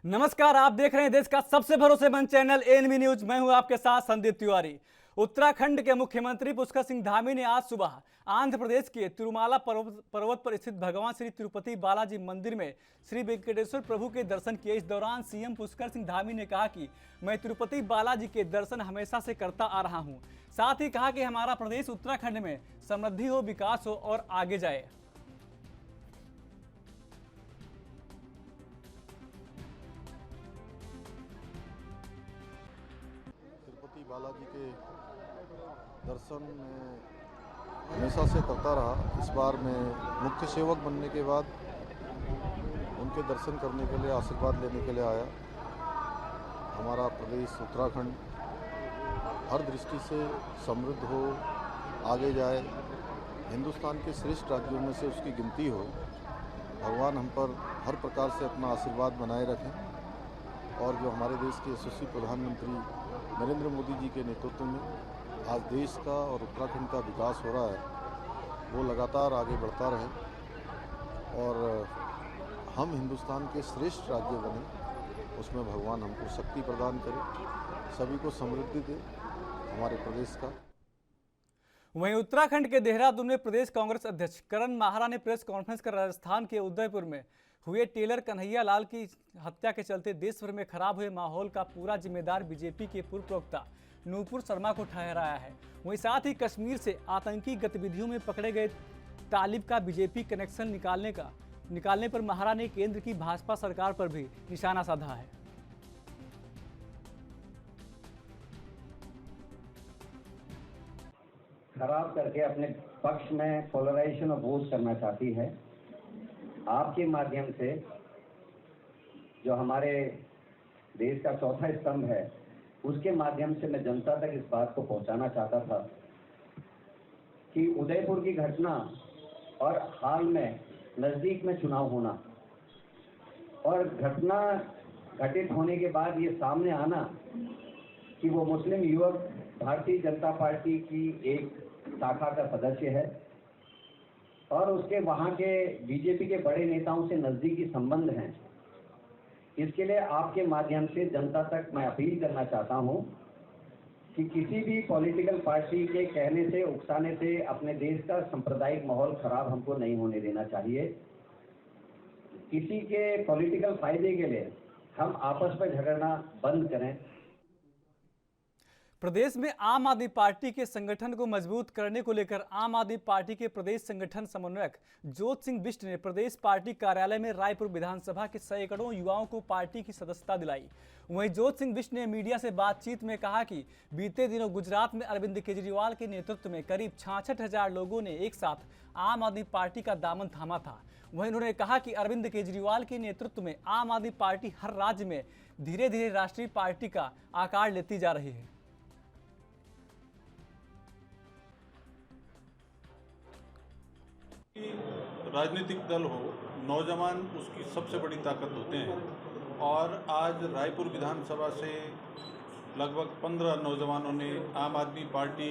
नमस्कार, आप देख रहे हैं देश का सबसे भरोसेमंद चैनल एएनबी न्यूज। मैं हूं आपके साथ संदीप तिवारी। उत्तराखंड के मुख्यमंत्री पुष्कर सिंह धामी ने आज सुबह आंध्र प्रदेश के तिरुमाला पर्वत पर स्थित भगवान श्री तिरुपति बालाजी मंदिर में श्री वेंकटेश्वर प्रभु के दर्शन किए। इस दौरान सीएम पुष्कर सिंह धामी ने कहा कि मैं तिरुपति बालाजी के दर्शन हमेशा से करता आ रहा हूं। साथ ही कहा कि हमारा प्रदेश उत्तराखंड में समृद्धि हो, विकास हो और आगे जाए। तिरुपति बालाजी के दर्शन में हमेशा से करता रहा। इस बार मैं मुख्य सेवक बनने के बाद उनके दर्शन करने के लिए, आशीर्वाद लेने के लिए आया। हमारा प्रदेश उत्तराखंड हर दृष्टि से समृद्ध हो, आगे जाए, हिंदुस्तान के श्रेष्ठ राज्यों में से उसकी गिनती हो। भगवान हम पर हर प्रकार से अपना आशीर्वाद बनाए रखें और जो हमारे देश के यशस्वी प्रधानमंत्री नरेंद्र मोदी जी के नेतृत्व में आज देश का और उत्तराखंड का विकास हो रहा है, वो लगातार आगे बढ़ता रहे और हम हिंदुस्तान के श्रेष्ठ राज्य बने। उसमें भगवान हमको शक्ति प्रदान करे, सभी को समृद्धि दे हमारे प्रदेश का। वहीं उत्तराखंड के देहरादून में प्रदेश कांग्रेस अध्यक्ष करण माहरा ने प्रेस कॉन्फ्रेंस कर राजस्थान के उदयपुर में हुए टेलर कन्हैया लाल की हत्या के चलते देश भर में खराब हुए माहौल का पूरा जिम्मेदार बीजेपी के पूर्व प्रवक्ता नूपुर शर्मा को ठहराया है। वहीं साथ ही कश्मीर से आतंकी गतिविधियों में पकड़े गए तालिब का बीजेपी कनेक्शन निकालने पर माहरा ने केंद्र की भाजपा सरकार पर भी निशाना साधा है। खराब करके अपने पक्ष में पोलराइजेशन और वोट करना चाहती है। आपके माध्यम से जो हमारे देश का चौथा स्तंभ है, उसके माध्यम से मैं जनता तक इस बात को पहुंचाना चाहता था कि उदयपुर की घटना और हाल में नज़दीक में चुनाव होना और घटना घटित होने के बाद ये सामने आना कि वो मुस्लिम युवक भारतीय जनता पार्टी की एक शाखा का सदस्य है और उसके वहाँ के बीजेपी के बड़े नेताओं से नज़दीकी संबंध हैं। इसके लिए आपके माध्यम से जनता तक मैं अपील करना चाहता हूँ कि किसी भी पॉलिटिकल पार्टी के कहने से, उकसाने से अपने देश का सांप्रदायिक माहौल खराब हमको नहीं होने देना चाहिए। किसी के पॉलिटिकल फायदे के लिए हम आपस में झगड़ना बंद करें। प्रदेश में आम आदमी पार्टी के संगठन को मजबूत करने को लेकर आम आदमी पार्टी के प्रदेश संगठन समन्वयक जोत सिंह बिष्ट ने प्रदेश पार्टी कार्यालय में रायपुर विधानसभा के सैकड़ों युवाओं को पार्टी की सदस्यता दिलाई। वहीं जोत सिंह बिष्ट ने मीडिया से बातचीत में कहा कि बीते दिनों गुजरात में अरविंद केजरीवाल के नेतृत्व में करीब 66,000 लोगों ने एक साथ आम आदमी पार्टी का दामन थामा था। वहीं उन्होंने कहा कि अरविंद केजरीवाल के नेतृत्व में आम आदमी पार्टी हर राज्य में धीरे धीरे राष्ट्रीय पार्टी का आकार लेती जा रही है। राजनीतिक दल हो, नौजवान उसकी सबसे बड़ी ताकत होते हैं और आज रायपुर विधानसभा से लगभग 15 नौजवानों ने आम आदमी पार्टी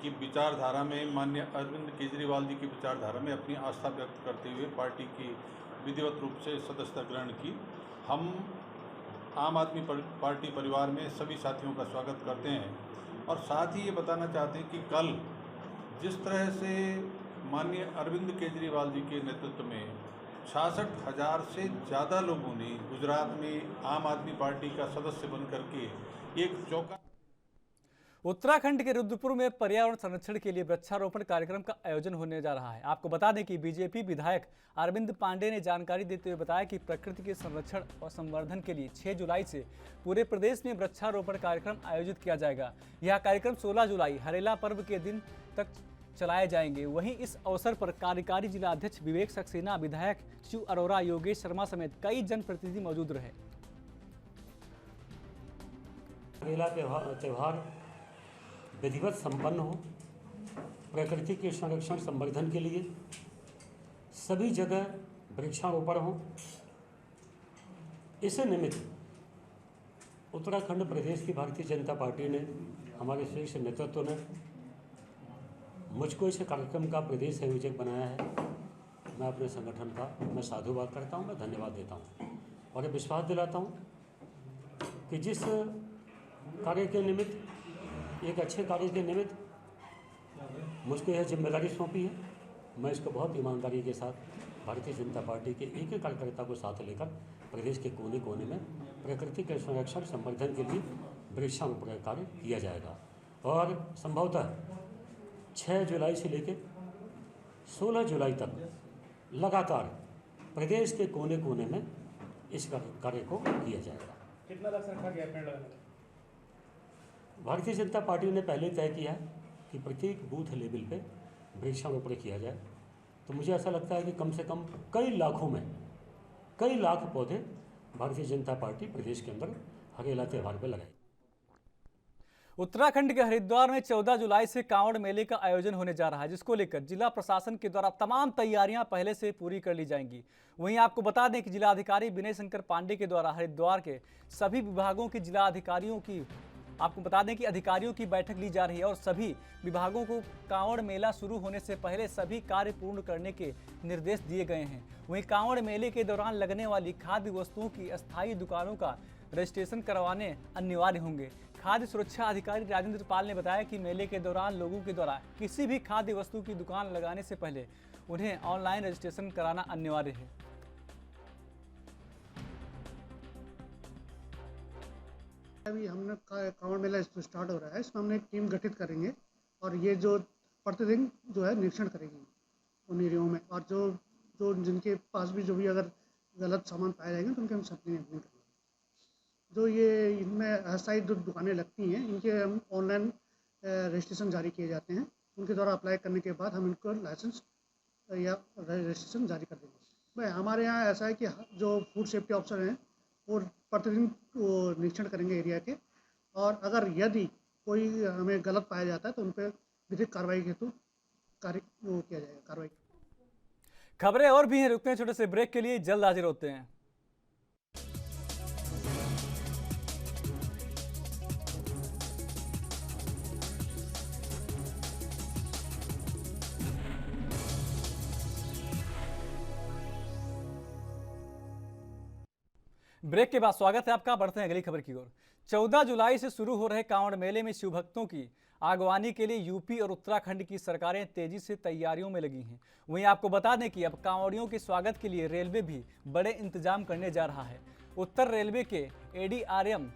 की विचारधारा में, माननीय अरविंद केजरीवाल जी की विचारधारा में अपनी आस्था व्यक्त करते हुए पार्टी की विधिवत रूप से सदस्यता ग्रहण की। हम आम आदमी पार्टी परिवार में सभी साथियों का स्वागत करते हैं और साथ ही ये बताना चाहते हैं कि कल जिस तरह से माननीय अरविंद केजरीवाल जी के नेतृत्व में 66,000 से ज़्यादा लोगों ने गुजरात में आम आदमी पार्टी का सदस्य बनकर के एक चौका। उत्तराखंड के रुद्रपुर में पर्यावरण संरक्षण के लिए वृक्षारोपण कार्यक्रम का आयोजन होने जा रहा है। आपको बता दें कि बीजेपी विधायक अरविंद पांडे ने जानकारी देते हुए बताया कि प्रकृति के संरक्षण और संवर्धन के लिए 6 जुलाई से पूरे प्रदेश में वृक्षारोपण कार्यक्रम आयोजित किया जाएगा। यह कार्यक्रम 16 जुलाई हरेला पर्व के दिन तक चलाए जाएंगे। वहीं इस अवसर पर कार्यकारी जिला अध्यक्ष विवेक सक्सेना, विधायक शिव अरोरा, योगेश शर्मा समेत कई जनप्रतिनिधि मौजूद रहे। हरेला त्यौहार विधिवत संपन्न हो, प्रकृति के संरक्षण संवर्धन के लिए सभी जगह वृक्षारोपण हो। इस निमित्त उत्तराखंड प्रदेश की भारतीय जनता पार्टी ने, हमारे शीर्ष नेतृत्व ने मुझको इस कार्यक्रम का प्रदेश संयोजक बनाया है। मैं अपने संगठन का मैं साधुवाद करता हूं, मैं धन्यवाद देता हूं। और विश्वास दिलाता हूँ कि जिस कार्य के निमित्त, एक अच्छे कार्य के निमित्त मुझको यह जिम्मेदारी सौंपी है, मैं इसको बहुत ईमानदारी के साथ भारतीय जनता पार्टी के एक एक कार्यकर्ता को साथ लेकर प्रदेश के कोने कोने में प्रकृति के संरक्षण संवर्धन के लिए वृक्षारोपण कार्य किया जाएगा। और संभवतः 6 जुलाई से लेकर 16 जुलाई तक लगातार प्रदेश के कोने कोने में इस कार्य को किया जाएगा। कितना लक्ष्य रखा गया पेड़ लगाने का? भारतीय जनता पार्टी ने पहले तय किया कि प्रत्येक बूथ लेवल पे वृक्षारोपण किया जाए, तो मुझे ऐसा लगता है कि कम से कम कई लाख पौधे भारतीय जनता पार्टी प्रदेश के अंदर हरेला त्यौहार पर लगाएगी। उत्तराखंड के हरिद्वार में 14 जुलाई से कांवड़ मेले का आयोजन होने जा रहा है, जिसको लेकर जिला प्रशासन के द्वारा तमाम तैयारियां पहले से पूरी कर ली जाएंगी। वहीं आपको बता दें कि जिलाधिकारी विनय शंकर पांडे के द्वारा हरिद्वार के सभी विभागों के जिला अधिकारियों की अधिकारियों की बैठक ली जा रही है और सभी विभागों को कांवड़ मेला शुरू होने से पहले सभी कार्य पूर्ण करने के निर्देश दिए गए हैं। वहीं कांवड़ मेले के दौरान लगने वाली खाद्य वस्तुओं की अस्थायी दुकानों का रजिस्ट्रेशन करवाने अनिवार्य होंगे। खाद्य सुरक्षा अधिकारी राजेंद्र पाल ने बताया कि मेले के दौरान लोगों के द्वारा किसी भी खाद्य वस्तु की दुकान लगाने से पहले उन्हें ऑनलाइन रजिस्ट्रेशन कराना अनिवार्य है। अभी हमने कांवड़ मेला स्टार्ट हो रहा है, इसमें हमने एक टीम गठित करेंगे और ये जो प्रतिदिन जो है निरीक्षण करेगी उन एरियो में, और जो जिनके पास भी जो भी अगर गलत सामान पाए जाएंगे तो उनके हम सैंपलिंग करेंगे। जो ये इनमें अस्थायी जो दुकानें लगती हैं इनके हम ऑनलाइन रजिस्ट्रेशन जारी किए जाते हैं, उनके द्वारा अप्लाई करने के बाद हम इनको लाइसेंस या रजिस्ट्रेशन जारी कर देंगे। भाई हमारे यहाँ ऐसा है कि जो फूड सेफ्टी ऑफिसर हैं वो प्रतिदिन निरीक्षण करेंगे एरिया के, और अगर यदि कोई हमें गलत पाया जाता है तो उन पर विधिक कार्रवाई हेतु किया जाएगा कार्रवाई। खबरें और भी हैं, रुकते हैं छोटे से ब्रेक के लिए, जल्द हाजिर होते हैं। ब्रेक के बाद स्वागत है आपका। बढ़ते हैं अगली खबर की ओर। 14 जुलाई से शुरू हो रहे कांवड़ मेले में शिव भक्तों की आगवानी के लिए यूपी और उत्तराखंड की सरकारें तेजी से तैयारियों में लगी हैं। वहीं आपको बता दें कि अब कांवड़ियों के स्वागत के लिए रेलवे भी बड़े इंतजाम करने जा रहा है। उत्तर रेलवे के ADRM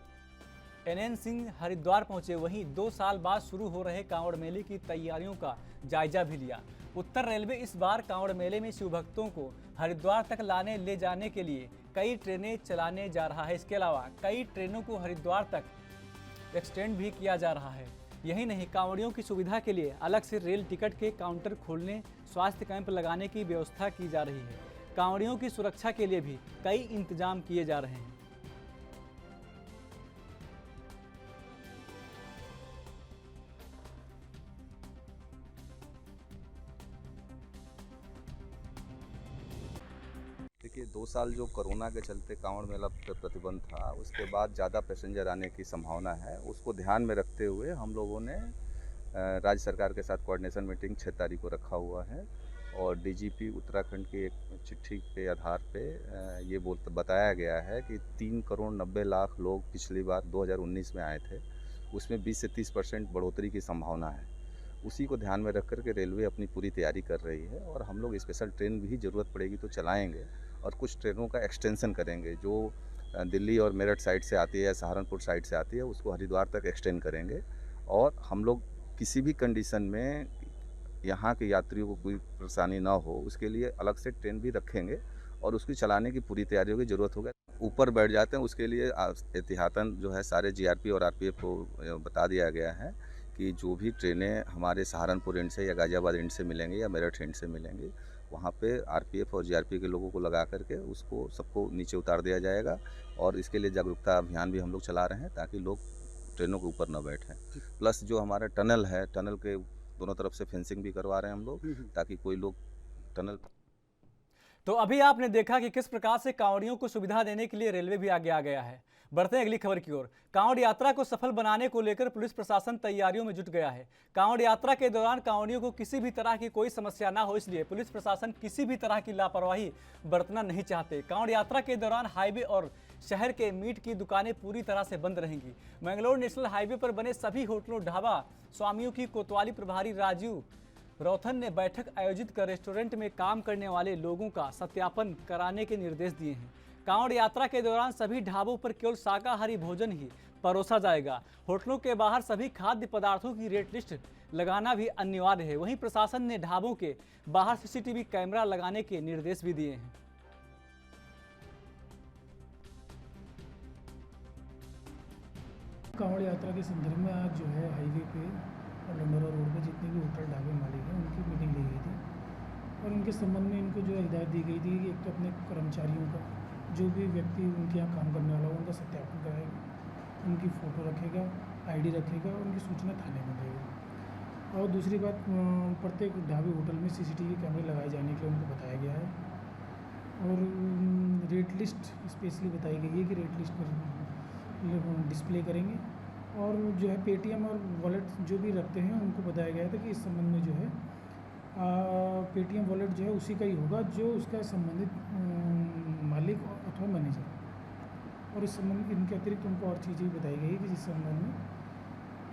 NN सिंह हरिद्वार पहुंचे, वहीं 2 साल बाद शुरू हो रहे कांवड़ मेले की तैयारियों का जायजा भी लिया। उत्तर रेलवे इस बार कांवड़ मेले में शिव भक्तों को हरिद्वार तक लाने ले जाने के लिए कई ट्रेनें चलाने जा रहा है। इसके अलावा कई ट्रेनों को हरिद्वार तक एक्सटेंड भी किया जा रहा है। यही नहीं, कांवड़ियों की सुविधा के लिए अलग से रेल टिकट के काउंटर खोलने, स्वास्थ्य कैंप लगाने की व्यवस्था की जा रही है। कांवड़ियों की सुरक्षा के लिए भी कई इंतजाम किए जा रहे हैं। देखिए 2 साल जो कोरोना के चलते कांवड़ मेला पर प्रतिबंध था, उसके बाद ज़्यादा पैसेंजर आने की संभावना है। उसको ध्यान में रखते हुए हम लोगों ने राज्य सरकार के साथ कोऑर्डिनेशन मीटिंग 6 तारीख को रखा हुआ है, और DGP उत्तराखंड की एक चिट्ठी के आधार पे ये बताया गया है कि 3 करोड़ 90 लाख लोग पिछली बार 2019 में आए थे, उसमें 20 से 30% बढ़ोतरी की संभावना है। उसी को ध्यान में रख कर के रेलवे अपनी पूरी तैयारी कर रही है, और हम लोग स्पेशल ट्रेन भी ज़रूरत पड़ेगी तो चलाएंगे, और कुछ ट्रेनों का एक्सटेंशन करेंगे। जो दिल्ली और मेरठ साइड से आती है या सहारनपुर साइड से आती है उसको हरिद्वार तक एक्सटेंड करेंगे। और हम लोग किसी भी कंडीशन में यहाँ के यात्रियों को कोई परेशानी ना हो उसके लिए अलग से ट्रेन भी रखेंगे, और उसकी चलाने की पूरी तैयारियों की ज़रूरत होगी। ऊपर बैठ जाते हैं उसके लिए एहतियातन जो है सारे GRP और RPF को बता दिया गया है कि जो भी ट्रेनें हमारे सहारनपुर एंड से या गाज़ियाबाद एंड से मिलेंगी या मेरठ एंड से मिलेंगी, वहाँ पे RPF और GRP के लोगों को लगा करके उसको सबको नीचे उतार दिया जाएगा। और इसके लिए जागरूकता अभियान भी हम लोग चला रहे हैं ताकि लोग ट्रेनों के ऊपर न बैठें। प्लस जो हमारा टनल है, टनल के दोनों तरफ से फेंसिंग भी करवा रहे हैं हम लोग, ताकि कोई लोग टनल। तो अभी आपने देखा कि किस प्रकार से कांवड़ियों को सुविधा देने के लिए रेलवे भी आगे आ गया है। बढ़ते हैं अगली खबर की ओर। कांवड़ यात्रा को सफल बनाने को लेकर पुलिस प्रशासन तैयारियों में जुट गया है। कांवड़ यात्रा के दौरान कांवड़ियों को किसी भी तरह की कोई समस्या ना हो, इसलिए पुलिस प्रशासन किसी भी तरह की लापरवाही बरतना नहीं चाहते। कांवड़ यात्रा के दौरान हाईवे और शहर के मीट की दुकानें पूरी तरह से बंद रहेंगी। मैंगलोर नेशनल हाईवे पर बने सभी होटलों, ढाबा स्वामियों की कोतवाली प्रभारी राजीव रौथन ने बैठक आयोजित कर रेस्टोरेंट में काम करने वाले लोगों का सत्यापन कराने के निर्देश दिए हैं। कांवड़ यात्रा के दौरान सभी ढाबों पर केवल शाकाहारी भोजन ही परोसा जाएगा। होटलों के बाहर सभी खाद्य पदार्थों की रेट लिस्ट लगाना भी अनिवार्य है। वहीं प्रशासन ने ढाबों के बाहर सीसीटीवी कैमरा लगाने के निर्देश भी दिए हैं। कांवड़ यात्रा के संदर्भ में आज जो है हाईवे पे और लंडोरा रोड पे जितने भी होटल ढाबे मालिक हैं उनकी मीटिंग ली गई थी और उनके संबंध में इनको जो हिदायत दी गई थी कि एक तो अपने कर्मचारियों का, जो भी व्यक्ति उनके यहाँ काम करने वाला हो उनका सत्यापन कराएगा, उनकी फ़ोटो रखेगा, आईडी रखेगा और उनकी सूचना थाने में देगा। और दूसरी बात, प्रत्येक ढाबे होटल में सीसीटीवी कैमरे लगाए जाने के लिए उनको बताया गया है और रेट लिस्ट स्पेशली बताई गई है कि रेट लिस्ट पर डिस्प्ले करेंगे। और जो है पेटीएम और वॉलेट जो भी रखते हैं उनको बताया गया था कि इस संबंध में जो है पेटीएम वॉलेट जो है उसी का ही होगा जो उसका संबंधित मालिक अथवा मैनेजर। और इस संबंध में इनके अतिरिक्त उनको और चीज़ें भी बताई गई कि जिस संबंध में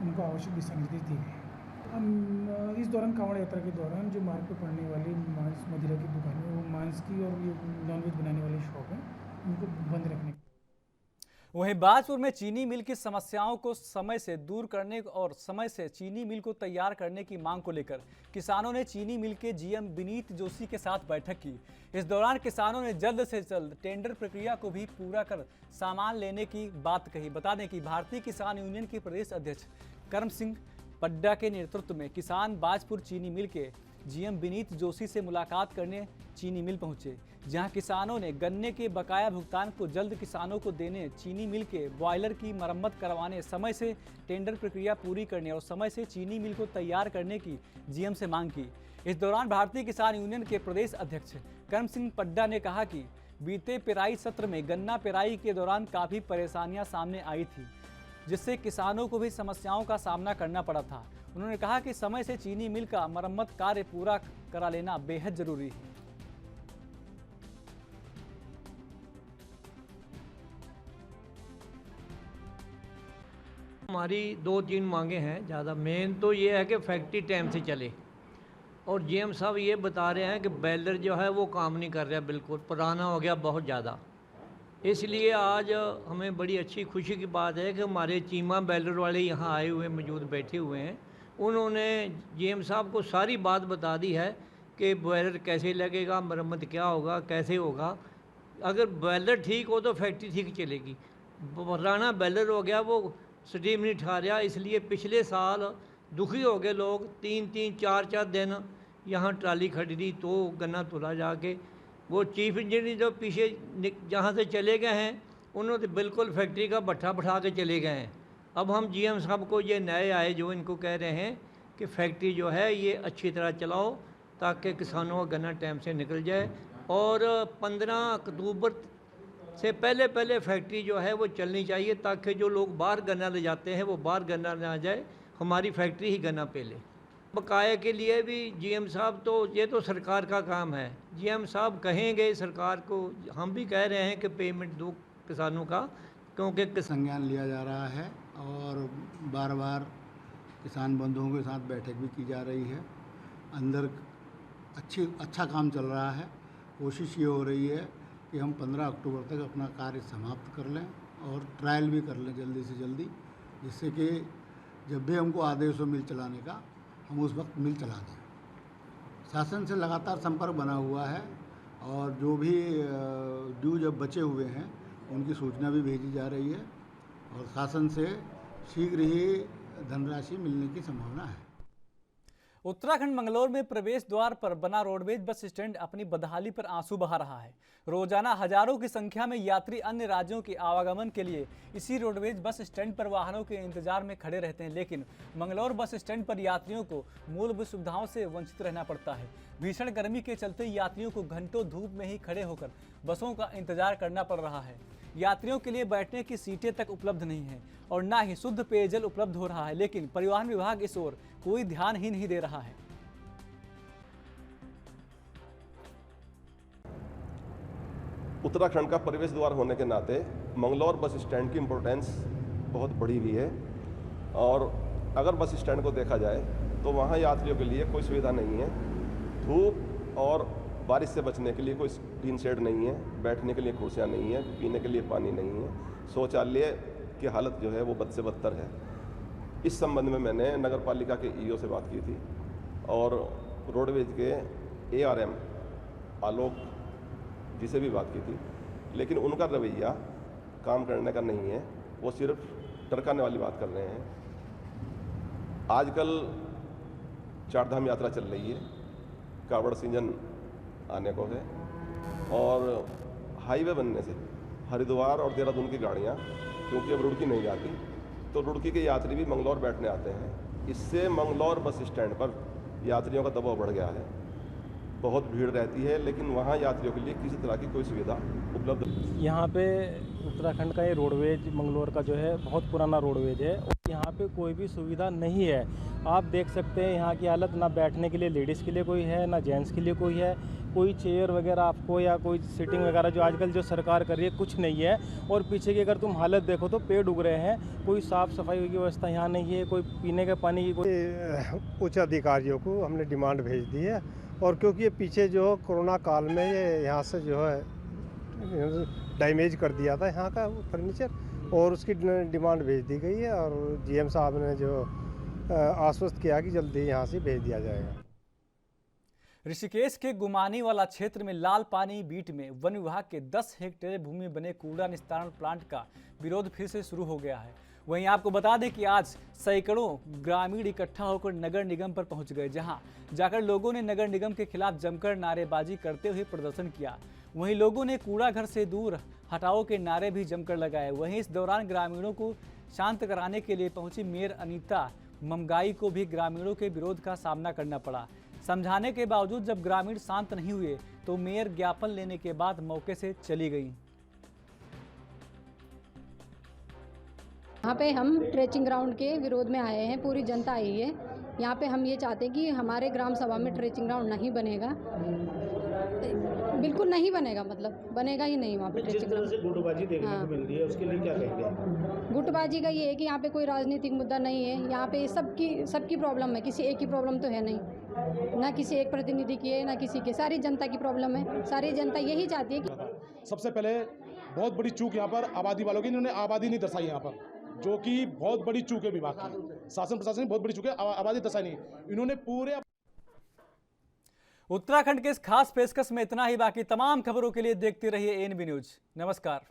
उनको आवश्यक दिशा निर्देश दिए गए। इस दौरान कांवड़ यात्रा के दौरान जो मार्ग पर पड़ने वाली मांस मदिरा की दुकानें, वो मांस की और ये नॉनवेज बनाने वाली शॉप हैं, उनको बंद रखने। वहीं बाजपुर में चीनी मिल की समस्याओं को समय से दूर करने और समय से चीनी मिल को तैयार करने की मांग को लेकर किसानों ने चीनी मिल के जीएम विनीत जोशी के साथ बैठक की। इस दौरान किसानों ने जल्द से जल्द टेंडर प्रक्रिया को भी पूरा कर सामान लेने की बात कही। बता दें कि भारतीय किसान यूनियन के प्रदेश अध्यक्ष कर्म सिंह पड्डा के नेतृत्व में किसान बाजपुर चीनी मिल के जीएम विनीत जोशी से मुलाकात करने चीनी मिल पहुंचे, जहां किसानों ने गन्ने के बकाया भुगतान को जल्द किसानों को देने, चीनी मिल के बॉयलर की मरम्मत करवाने, समय से टेंडर प्रक्रिया पूरी करने और समय से चीनी मिल को तैयार करने की जीएम से मांग की। इस दौरान भारतीय किसान यूनियन के प्रदेश अध्यक्ष कर्म सिंह पड्डा ने कहा कि बीते पेराई सत्र में गन्ना पेराई के दौरान काफ़ी परेशानियां सामने आई थी, जिससे किसानों को भी समस्याओं का सामना करना पड़ा था। उन्होंने कहा कि समय से चीनी मिल का मरम्मत कार्य पूरा करा लेना बेहद जरूरी है। हमारी 2-3 मांगे हैं ज़्यादा। मेन तो ये है कि फैक्ट्री टाइम से चले और जीएम साहब ये बता रहे हैं कि बैलर जो है वो काम नहीं कर रहा, बिल्कुल पुराना हो गया बहुत ज़्यादा। इसलिए आज हमें बड़ी अच्छी खुशी की बात है कि हमारे चीमा बैलर वाले यहाँ आए हुए मौजूद बैठे हुए हैं। उन्होंने जीएम साहब को सारी बात बता दी है कि बैलर कैसे लगेगा, मरम्मत क्या होगा, कैसे होगा। अगर बैलर ठीक हो तो फैक्ट्री ठीक चलेगी। पुराना बैलर हो गया वो स्टीम नहीं ठा रहा, इसलिए पिछले साल दुखी हो गए लोग। 3-3, 4-4 दिन यहाँ ट्राली खड़ी रही तो गन्ना तुला जाके। वो चीफ इंजीनियर जो पीछे जहाँ से चले गए हैं उन्होंने बिल्कुल फैक्ट्री का भट्ठा बैठा के चले गए हैं। अब हम जीएम साहब को ये नए आए जो इनको कह रहे हैं कि फैक्ट्री जो है ये अच्छी तरह चलाओ ताकि किसानों का गन्ना टाइम से निकल जाए और 15 अक्टूबर से पहले फैक्ट्री जो है वो चलनी चाहिए ताकि जो लोग बाहर गन्ना ले जाते हैं वो बाहर गन्ना ना जाए, हमारी फैक्ट्री ही गन्ना पे ले। बकाया के लिए भी जीएम साहब तो ये तो सरकार का काम है, जीएम साहब कहेंगे सरकार को। हम भी कह रहे हैं कि पेमेंट दो किसानों का, क्योंकि संज्ञान लिया जा रहा है और बार बार किसान बंधुओं के साथ बैठक भी की जा रही है। अंदर अच्छा काम चल रहा है। कोशिश ये हो रही है कि हम 15 अक्टूबर तक अपना कार्य समाप्त कर लें और ट्रायल भी कर लें जल्दी से जल्दी, जिससे कि जब भी हमको आदेश हो मिल चलाने का हम उस वक्त मिल चला दें। शासन से लगातार संपर्क बना हुआ है और जो भी ड्यूज अब बचे हुए हैं उनकी सूचना भी भेजी जा रही है और शासन से शीघ्र ही धनराशि मिलने की संभावना है। उत्तराखंड मंगलौर में प्रवेश द्वार पर बना रोडवेज बस स्टैंड अपनी बदहाली पर आंसू बहा रहा है। रोजाना हजारों की संख्या में यात्री अन्य राज्यों के आवागमन के लिए इसी रोडवेज बस स्टैंड पर वाहनों के इंतजार में खड़े रहते हैं, लेकिन मंगलौर बस स्टैंड पर यात्रियों को मूलभूत सुविधाओं से वंचित रहना पड़ता है। भीषण गर्मी के चलते यात्रियों को घंटों धूप में ही खड़े होकर बसों का इंतजार करना पड़ रहा है। यात्रियों के लिए बैठने की सीटें तक उपलब्ध नहीं है और ना ही शुद्ध पेयजल उपलब्ध हो रहा है, लेकिन परिवहन विभाग इस ओर कोई ध्यान ही नहीं दे रहा है। उत्तराखंड का प्रवेश द्वार होने के नाते मंगलौर बस स्टैंड की इम्पोर्टेंस बहुत बढ़ी हुई है और अगर बस स्टैंड को देखा जाए तो वहाँ यात्रियों के लिए कोई सुविधा नहीं है। धूप और बारिश से बचने के लिए कोई टीन शेड नहीं है, बैठने के लिए कुर्सियाँ नहीं है, पीने के लिए पानी नहीं है, शौचालय की हालत जो है वो बद से बदतर है। इस संबंध में मैंने नगर पालिका के ईओ से बात की थी और रोडवेज के ARM आलोक जी से भी बात की थी, लेकिन उनका रवैया काम करने का नहीं है, वो सिर्फ टरकाने वाली बात कर रहे हैं। आजकल चारधाम यात्रा चल रही है, कावड़ सीजन आने को है और हाईवे बनने से हरिद्वार और देहरादून की गाड़ियाँ क्योंकि अब रुड़की नहीं जाती तो रुड़की के यात्री भी मंगलौर बैठने आते हैं। इससे मंगलौर बस स्टैंड पर यात्रियों का दबाव बढ़ गया है, बहुत भीड़ रहती है, लेकिन वहाँ यात्रियों के लिए किसी तरह की कोई सुविधा उपलब्ध नहीं। यहाँ पे उत्तराखंड का ये रोडवेज मंगलौर का जो है बहुत पुराना रोडवेज है और यहाँ पे कोई भी सुविधा नहीं है। आप देख सकते हैं यहाँ की हालत, ना बैठने के लिए लेडीज़ के लिए कोई है, ना जेंट्स के लिए कोई है, कोई चेयर वगैरह आपको या कोई सीटिंग वगैरह जो आजकल जो सरकार कर रही है कुछ नहीं है। और पीछे की अगर तुम हालत देखो तो पेड़ उग रहे हैं, कोई साफ़ सफाई की व्यवस्था यहाँ नहीं है, कोई पीने के पानी की कोई। उच्च अधिकारियों को हमने डिमांड भेज दी है और क्योंकि ये पीछे जो कोरोना काल में ये यहाँ से जो है डैमेज कर दिया था यहाँ का फर्नीचर और उसकी डिमांड भेज दी गई है और GM साहब ने जो आश्वस्त किया कि जल्दी यहाँ से भेज दिया जाएगा। ऋषिकेश के गुमानी वाला क्षेत्र में लाल पानी बीट में वन विभाग के 10 हेक्टेयर भूमि में बने कूड़ा निस्तारण प्लांट का विरोध फिर से शुरू हो गया है। वहीं आपको बता दें कि आज सैकड़ों ग्रामीण इकट्ठा होकर नगर निगम पर पहुंच गए, जहां जाकर लोगों ने नगर निगम के खिलाफ जमकर नारेबाजी करते हुए प्रदर्शन किया। वहीं लोगों ने कूड़ा घर से दूर हटाओ के नारे भी जमकर लगाए। वहीं इस दौरान ग्रामीणों को शांत कराने के लिए पहुंची मेयर अनीता ममगाई को भी ग्रामीणों के विरोध का सामना करना पड़ा। समझाने के बावजूद जब ग्रामीण शांत नहीं हुए तो मेयर ज्ञापन लेने के बाद मौके से चली गई। यहाँ पे हम ट्रेचिंग ग्राउंड के विरोध में आए हैं, पूरी जनता आई है। यहाँ पे हम ये चाहते हैं कि हमारे ग्राम सभा में ट्रेचिंग ग्राउंड नहीं बनेगा, बिल्कुल नहीं बनेगा, मतलब बनेगा ही नहीं वहाँ पे ट्रेचिंग ग्राउंड। जिस तरह से गुटबाजी देखने को मिल रही है उसके लिए क्या कहेंगे? गुटबाजी का ये है कि यहाँ पे कोई राजनीतिक मुद्दा नहीं है, यहाँ पे सबकी प्रॉब्लम है, किसी एक की प्रॉब्लम तो है नहीं, ना किसी एक प्रतिनिधि की है ना किसी के, सारी जनता की प्रॉब्लम है। सारी जनता यही चाहती है कि सबसे पहले बहुत बड़ी चूक यहाँ पर आबादी वालों की, इन्होंने आबादी नहीं दर्शाई यहाँ पर, जो कि बहुत बड़ी चूक है विभाग की, शासन प्रशासन की बहुत बड़ी चूक है, आबादी दर्शाई नहीं। इन्होंने पूरे उत्तराखंड के इस खास पेशकश में इतना ही। बाकी तमाम खबरों के लिए देखते रहिए ANB न्यूज। नमस्कार।